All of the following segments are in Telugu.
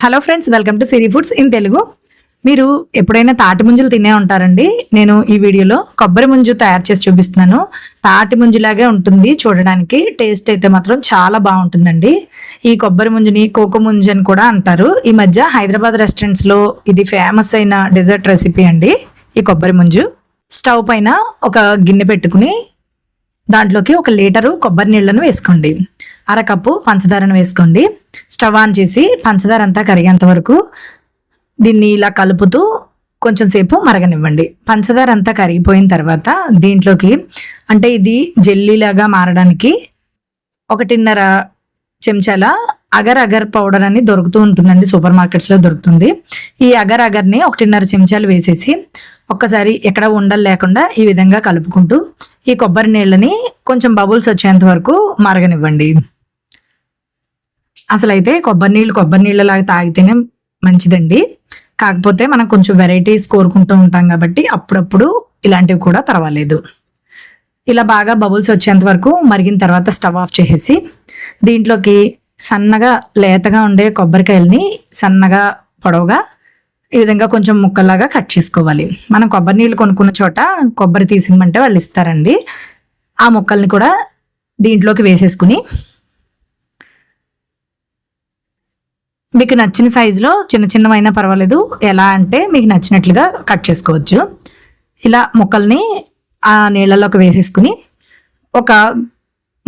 Hello friends, welcome to Siri foods in Telugu. మీరు ఎప్పుడైనా తాటి ముంజలు తినే ఉంటారండి. నేను ఈ వీడియోలో కొబ్బరి ముంజు తయారు చేసి చూపిస్తున్నాను. తాటి ముంజులాగే ఉంటుంది చూడడానికి. టేస్ట్ అయితే మాత్రం చాలా బాగుంటుందండి. ఈ కొబ్బరి ముంజుని కోకో ముంజు అని కూడా అంటారు. ఈ మధ్య హైదరాబాద్ రెస్టారెంట్స్లో ఇది ఫేమస్ అయిన డెజర్ట్ రెసిపీ అండి ఈ కొబ్బరి ముంజు. స్టవ్ పైన ఒక గిన్నె పెట్టుకుని దాంట్లోకి 1 లీటరు కొబ్బరి నీళ్లను వేసుకోండి. అరకప్పు పంచదారను వేసుకోండి. స్టవ్ ఆన్ చేసి పంచదార అంతా కరిగేంత వరకు దీన్ని ఇలా కలుపుతూ కొంచెం సేపు మరగనివ్వండి. పంచదార అంతా కరిగిపోయిన తర్వాత దీంట్లోకి అంటే ఇది జెల్లీలాగా మారడానికి 1.5 చెంచాల అగర్ అగర్ పౌడర్ అని దొరుకుతూ ఉంటుందండి, సూపర్ మార్కెట్స్లో దొరుకుతుంది. ఈ అగర్ అగర్ని 1.5 చెంచాలు వేసేసి ఒక్కసారి ఎక్కడ ఉండలు లేకుండా ఈ విధంగా కలుపుకుంటూ ఈ కొబ్బరి నీళ్ళని కొంచెం బబుల్స్ వచ్చేంత వరకు మరగనివ్వండి. అసలైతే కొబ్బరి నీళ్ళలాగా తాగితేనే మంచిదండి. కాకపోతే మనం కొంచెం వెరైటీస్ కోరుకుంటూ ఉంటాం కాబట్టి అప్పుడప్పుడు ఇలాంటివి కూడా పర్వాలేదు. ఇలా బాగా బబుల్స్ వచ్చేంత వరకు మరిగిన తర్వాత స్టవ్ ఆఫ్ చేసేసి దీంట్లోకి సన్నగా లేతగా ఉండే కొబ్బరికాయలని సన్నగా పొడవుగా ఈ విధంగా కొంచెం ముక్కల్లాగా కట్ చేసుకోవాలి. మనం కొబ్బరి నీళ్ళు కొనుక్కున్న చోట కొబ్బరి తీసిమంటే వాళ్ళు ఇస్తారండి. ఆ ముక్కల్ని కూడా దీంట్లోకి వేసేసుకుని మీకు నచ్చిన సైజులో చిన్నవైనా పర్వాలేదు, ఎలా అంటే మీకు నచ్చినట్లుగా కట్ చేసుకోవచ్చు. ఇలా ముక్కల్ని ఆ నీళ్ళలోకి వేసేసుకుని ఒక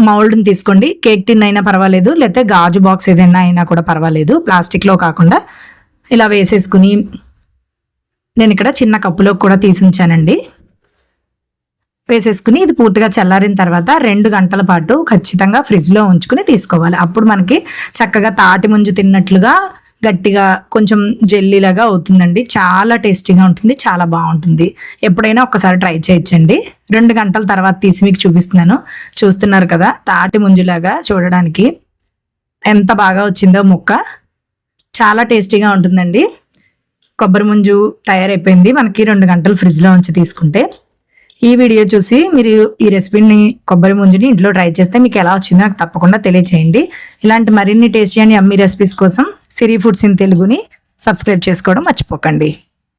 మౌల్డ్ని తీసుకోండి. కేక్ టిన్ అయినా పర్వాలేదు, లేకపోతే గాజు బాక్స్ ఏదైనా అయినా కూడా పర్వాలేదు, ప్లాస్టిక్లో కాకుండా. ఇలా వేసేసుకుని నేను ఇక్కడ చిన్న కప్పులో కూడా తీసి ఉంచానండి. వేసేసుకుని ఇది పూర్తిగా చల్లారిన తర్వాత 2 గంటల పాటు ఖచ్చితంగా ఫ్రిడ్జ్లో ఉంచుకుని తీసుకోవాలి. అప్పుడు మనకి చక్కగా తాటి ముంజు తిన్నట్లుగా గట్టిగా కొంచెం జెల్లీలాగా అవుతుందండి. చాలా టేస్టీగా ఉంటుంది, చాలా బాగుంటుంది. ఎప్పుడైనా ఒక్కసారి ట్రై చేయొచ్చండి. 2 గంటల తర్వాత తీసి మీకు చూపిస్తున్నాను. చూస్తున్నారు కదా, తాటి ముంజులాగా చూడడానికి ఎంత బాగా వచ్చిందో ముక్క. చాలా టేస్టీగా ఉంటుందండి. కొబ్బరి ముంజు తయారైపోయింది మనకి 2 గంటలు ఫ్రిడ్జ్లో ఉంచి తీసుకుంటే. ఈ వీడియో చూసి మీరు ఈ రెసిపీని కొబ్బరి ముంజుని ఇంట్లో ట్రై చేస్తే మీకు ఎలా వచ్చిందో నాకు తప్పకుండా తెలియచేయండి. ఇలాంటి మరిన్ని టేస్టీ అండ్ యమ్మీ రెసిపీస్ కోసం సిరి ఫుడ్స్ ఇన్ తెలుగుని సబ్స్క్రైబ్ చేసుకోవడం మర్చిపోకండి.